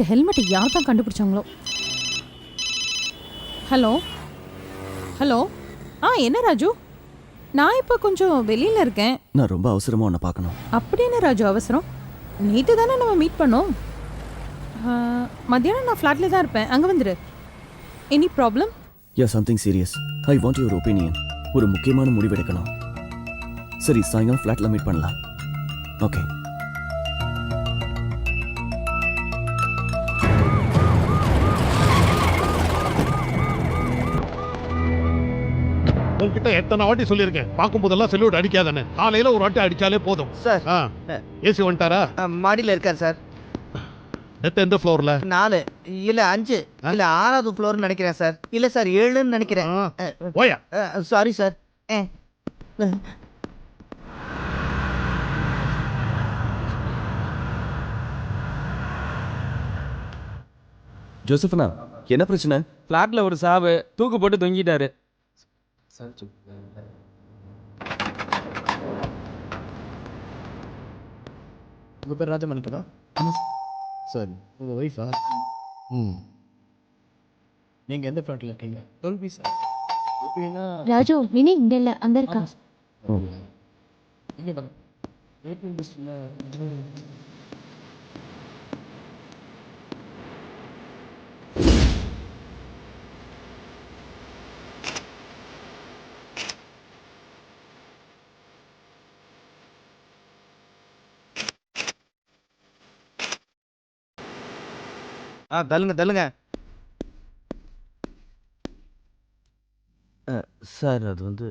ஹெல்மெட்டை யார் தான் கண்டுபிடிச்சாங்களோ. Hello hello. என்ன ராஜு, நான் இப்போ கொஞ்சம் வெளியில் இருக்கேன். நான் ரொம்ப அவசரமாக உன்னை பார்க்கணும். அப்படி என்ன ராஜு அவசரம்? நேற்று தானே நம்ம மீட் பண்ணோம். மத்தியானம் நான் ஃப்ளாட்டில் தான் இருப்பேன், அங்கே வந்துடு. Any problem? Something serious. I want your opinion. ஒரு முக்கியமான முடிவு எடுக்கணும். சரி, சாயங்காலம் ஃப்ளாட்டில் மீட் பண்ணலாம். ஓகே. உங்ககிட்ட எத்தனை வாட்டி சொல்லியிருக்கேன், பார்க்கும் போதெல்லாம் செல்யூட் அடிக்காதானே. காலையில ஒரு வாட்டி அடிச்சாலே போதும் சார். ஏசி வந்துட்டாரா? மாடியில் இருக்கார் சார். எந்த ஃப்ளோர்ல? 4 இல்ல 5 இல்ல 6வது ஃப்ளோர்னு நினைக்கிறேன் சார். இல்ல சார் 7ன்னு நினைக்கிறேன். ஓயா. Sorry sir. ஜோசஃபனா, என்ன பிரச்சனை? ஃப்ளாட்டில் ஒரு சாவு, தூக்கு போட்டு தொங்கிட்டாரு. உங்கள் பேர் ராஜமணிக்கா? சரி, உங்கள் ஒய்ஃபா? நீங்கள் எந்த ஃப்ளாட்டில் இருக்கீங்க? 12B sir. ராஜு, வினி இங்க இல்ல, அங்க இருக்கா. இங்கே பாருங்க. 18B. தள்ளுங்க. சார், அது வந்து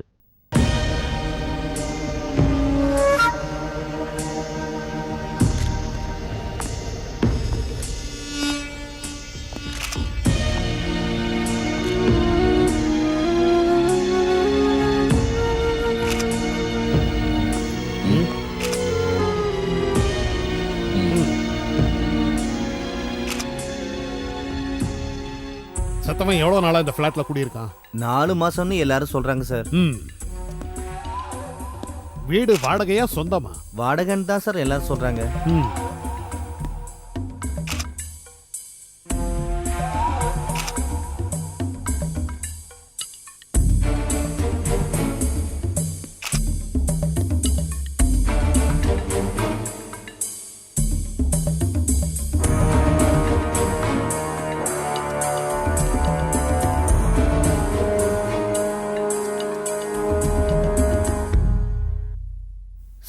சத்தவன் எவ்வளவு நாளா இந்த ஃபிளாட்ல குடியிருக்கான்? 4 மாசம்னு எல்லாரும் சொல்றாங்க சார். வீடு வாடகையா சொந்தமா? வாடகைன்னு தான் சார் எல்லாரும் சொல்றாங்க.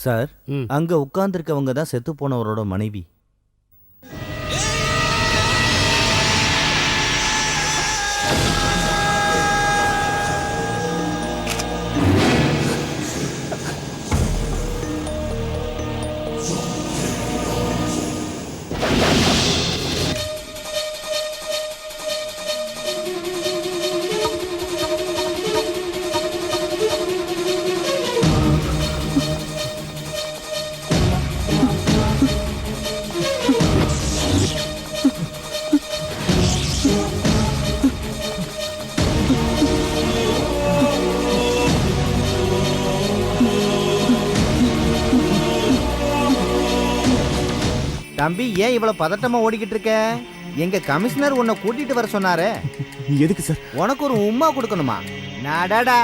சார், அங்க உட்கார்ந்துருக்கவங்க தான் செத்து போனவரோட மனைவி. தம்பி, ஏன் இவ்வளவு பதட்டமா ஓடிக்கிட்டு இருக்க? எங்க கமிஷனர் உன்னை கூட்டிட்டு வர சொன்னாரு. எதுக்கு சார்? உனக்கு ஒரு உம்மா கொடுக்கணுமா? நாடாடா.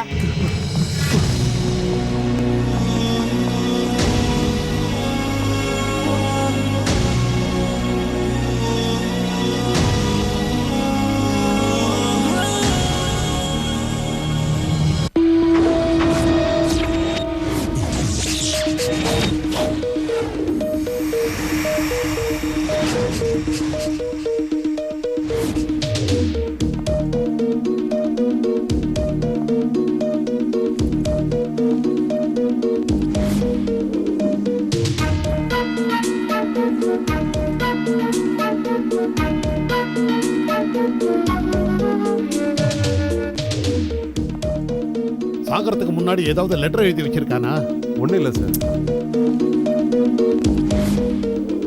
சாகறதுக்கு முன்னாடி ஏதாவது லெட்டர் எழுதி வச்சிருக்கானா? ஒன்றும் இல்லை சார்.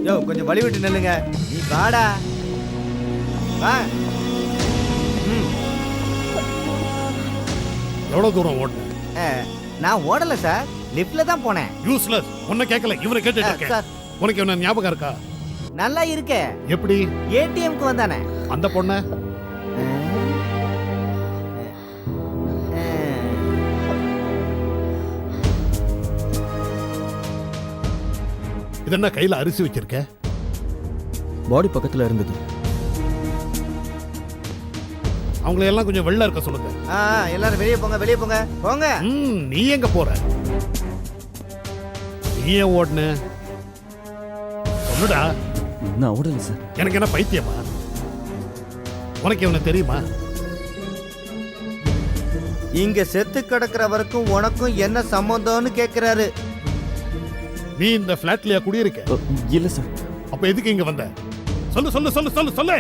யோ, கொஞ்சம் வழி விட்டு நில்லுங்க. நீ வாடா. வா. எவ்வளவு தூரம் ஓடுன? நான் ஓடல சார், லிஃப்ட்ல தான் போனேன். யூஸ்லெஸ். உன்னை கேட்கல, இவரை கேட்டுட்டு இருக்கேன். சார், உனக்கு என்ன ஞாபகம் இருக்கா? நல்லா இருக்கே. எப்படி ஏடிஎம்க்கு வந்தானே. அந்த பொண்ண இது என்ன கையில அரிசி வச்சிருக்க? பாடி பக்கத்துல இருந்தது. அவங்களை எல்லாம் கொஞ்சம் வெளில இருக்க சொல்லுங்க. எல்லாரும் வெளியே போங்க, வெளியே போங்க, போங்க. நீ எங்க போற? நீ ஏன் ஓடுன? சொல்லுடா. நான் ஓடல சார். எனக்கு என்ன பைத்தியமா? உனக்கு இவனை தெரியுமா? இங்க செத்து கிடக்குற வரைக்கும் உனக்கும் என்ன சம்பந்தம்னு கேக்குறாரு. நீ இந்த பிளாட்லயா குடியிருக்க? இல்ல சார். அப்ப எதுக்கு இங்க வந்த? சொல்லு சொல்லு சொல்லு சொல்லு சொல்லு.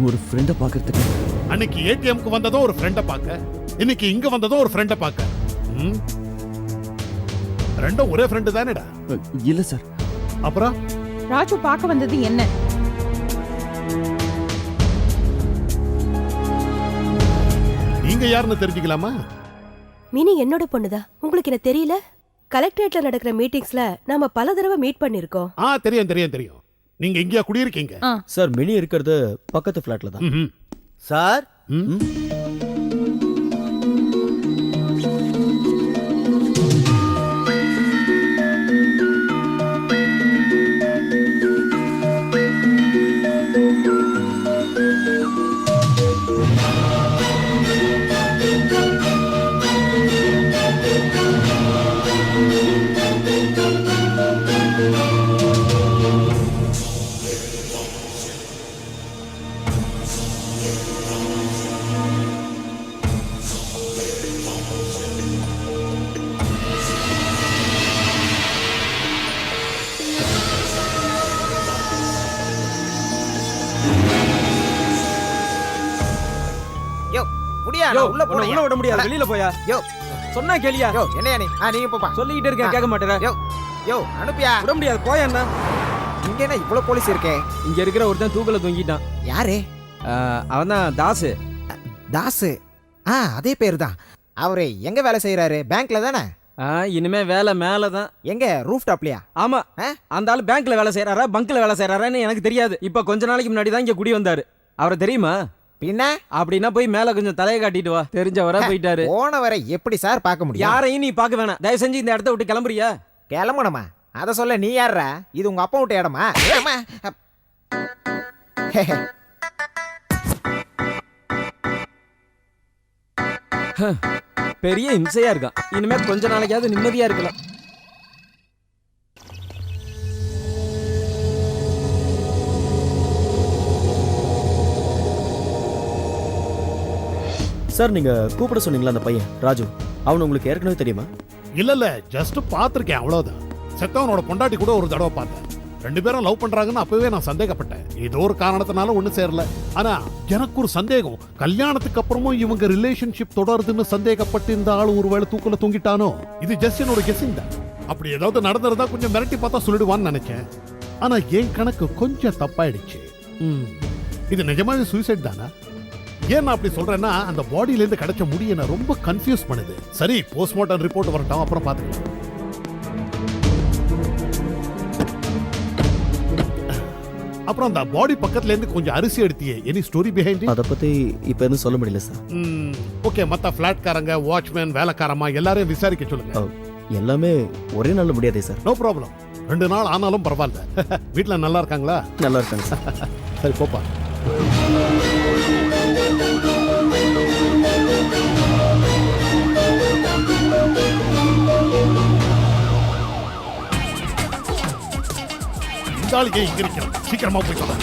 ஒரு ஃப்ரெண்ட பாக்குறதுக்கு. அன்னைக்கு ஏடிஎம்க்கு வந்ததும் ஒரு ஃப்ரெண்ட பார்க்க, இன்னைக்கு இங்க வந்ததும் ஒரு ஃப்ரெண்ட பார்க்க. ரெண்டும் ஒரே ஃப்ரெண்டு தானேடா? இல்ல சார். அப்புறம் ராஜு பார்க்க வந்தது என்ன? நீங்க யாருன்னு தெரிஞ்சுக்கலாமா? மினி என்னோட பொண்ணுதா. உங்களுக்கு என்ன தெரியல? கலெக்டரேட்ல நடக்கிற மீட்டிங்ஸ்ல நாம பல தடவை மீட் பண்ணிருக்கோம். தெரியும் தெரியும் தெரியும். நீங்க எங்கயா குடியிருக்கீங்க? சார் மினி இருக்கிறது பக்கத்து ஃபிளாட்ல தான். சார் உள்ள விட முடியாது. வெளியில போயா. சொன்னா கேளியா? என்னையா நீ? நீங்க போப்பா. சொல்லிக்கிட்டே இருக்கேன், கேட்க மாட்டேற. அனுப்பியா. விட முடியாது, போயா. என்ன இங்க என்ன இவ்வளவு போலீஸ் இருக்கே? இங்க இருக்கிற ஒருத்தன் தூக்கல தொங்கிட்டான். யாரு? அவன் தான் தாசு. தாசு? அதே பேர் தான். அவரு எங்க வேலை செய்யறாரு? பேங்க்ல தானே? இனிமே வேலை மேலதான். எங்க? ரூஃப் டாப்லயா? ஆமா. அந்த ஆளு பேங்க்ல வேலை செய்யறாரா பங்க்ல வேலை செய்யறாரான்னு எனக்கு தெரியாது. இப்ப கொஞ்ச நாளைக்கு முன்னாடி தான் இங்க குடி வந்தாரு. அவரை தெரியுமா? பின்ன அப்படின்னா போய் மேல கொஞ்சம் தலையை காட்டிட்டு வா. தெரிஞ்சவரா போயிட்டாரு. போனவரை எப்படி சார் பார்க்க முடியும்? யாரையும் நீ பார்க்க வேணாம். தயவு செஞ்சு இந்த இடத்த விட்டு கிளம்புறியா? கிளம்பணுமா? அத சொல்ல நீ யாரா? இது உங்க அப்பா விட்ட இடமா? பெரிய இம்சையா இருக்கான். இனிமே கொஞ்ச நாளைக்காவது நிம்மதியா இருக்கலாம். சார் நீங்க கூப்பிட சொன்னீங்களா அந்த பையன் ராஜு? அவன் உங்களுக்கு ஏற்கனவே தெரியுமா? இல்ல ஜஸ்ட் பாத்திருக்கேன், அவ்வளவுதான். செத்தவனோட பொண்டாட்டி கூட ஒரு தடவை பார்த்தேன். ரெண்டு பேரும் லவ் பண்றாங்கன்னு அப்பவே நான் சந்தேகப்பட்டேன். ஏதோ ஒரு காரணத்தினால ஒண்ணு சேரல. ஆனா எனக்கு ஒரு சந்தேகம், கல்யாணத்துக்கு அப்புறமும் இவங்க ரிலேஷன்ஷிப் தொடருதுன்னு சந்தேகப்பட்டு இந்த ஆள் ஒருவேளை தூக்கல தூங்கிட்டானோ? இது ஜஸ்ட் என்னோட கெஸிங் தான். அப்படி ஏதாவது நடந்திருந்தா கொஞ்சம் மிரட்டி பார்த்தா சொல்லிடுவான்னு நினைச்சேன். ஆனா என் கணக்கு கொஞ்சம் தப்பாயிடுச்சு. இது நிஜமாவே சூசைட் தானா? ஏன் நான் அப்படி சொல்றேன்னா, அந்த பாடியில இருந்து கிடைச்ச முடி என்ன ரொம்ப கன்ஃபியூஸ் பண்ணுது. சரி, போஸ்ட்மார்ட்டம் ரிப்போர்ட் வரட்டும், அப்புறம் பாத்துக்கலாம். அப்புறம் அந்த பாடி பக்கத்துல இருந்து கொஞ்சம் அரிசி எடுத்தியே, எனி ஸ்டோரி பிஹைண்ட்? அத பத்தி இப்ப எதுவும் சொல்ல முடியல சார். ஓகே, மத்த ஃபிளாட்காரங்க, வாட்ச்மேன், வேலைக்காரமா எல்லாரையும் விசாரிக்க சொல்லுங்க. எல்லாமே ஒரே நாள்ல முடியாதே சார். No problem. 2 நாள் ஆனாலும் பரவாயில்ல. வீட்டுல நல்லா இருக்காங்களா? நல்லா இருக்காங்க. சரி போப்பா. இந்த ஆளுக்கே இங்க இருக்கிறோம், சீக்கிரமா போய் சொல்ல.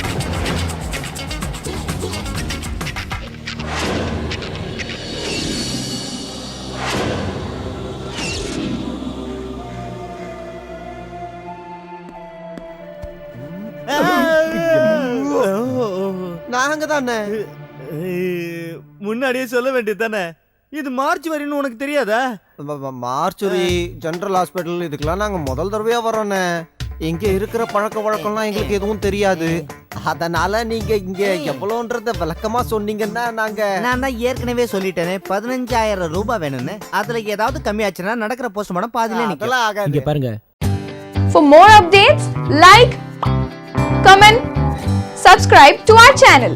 நாங்க தானே முன்னாடியே சொல்ல வேண்டியது தானே. இது மார்ச் வரைன்னு உனக்கு தெரியாதா? மார்ச்சுரி ஜெனரல் ஹாஸ்பிட்டல் இதுக்கெல்லாம் நாங்க முதல் தடவையா வரோண்ணே. இங்க இருக்கிற பழக்க வழக்கம்லாம் எங்களுக்கு எதுவும் தெரியாது. அதனால நீங்க இங்க எவ்வளோன்றத விளக்கமா சொன்னீங்கன்னா நாங்க. நான் தான் ஏற்கனவே சொல்லிட்டேனே 15,000 ரூபாய் வேணும்னு. அதுல ஏதாவது கம்மியாச்சுன்னா நடக்கிற போஸ்ட்மார்ட்டம் பாதியில நிக்கலாம். இங்க பாருங்க. For more updates, like, comment subscribe to our channel.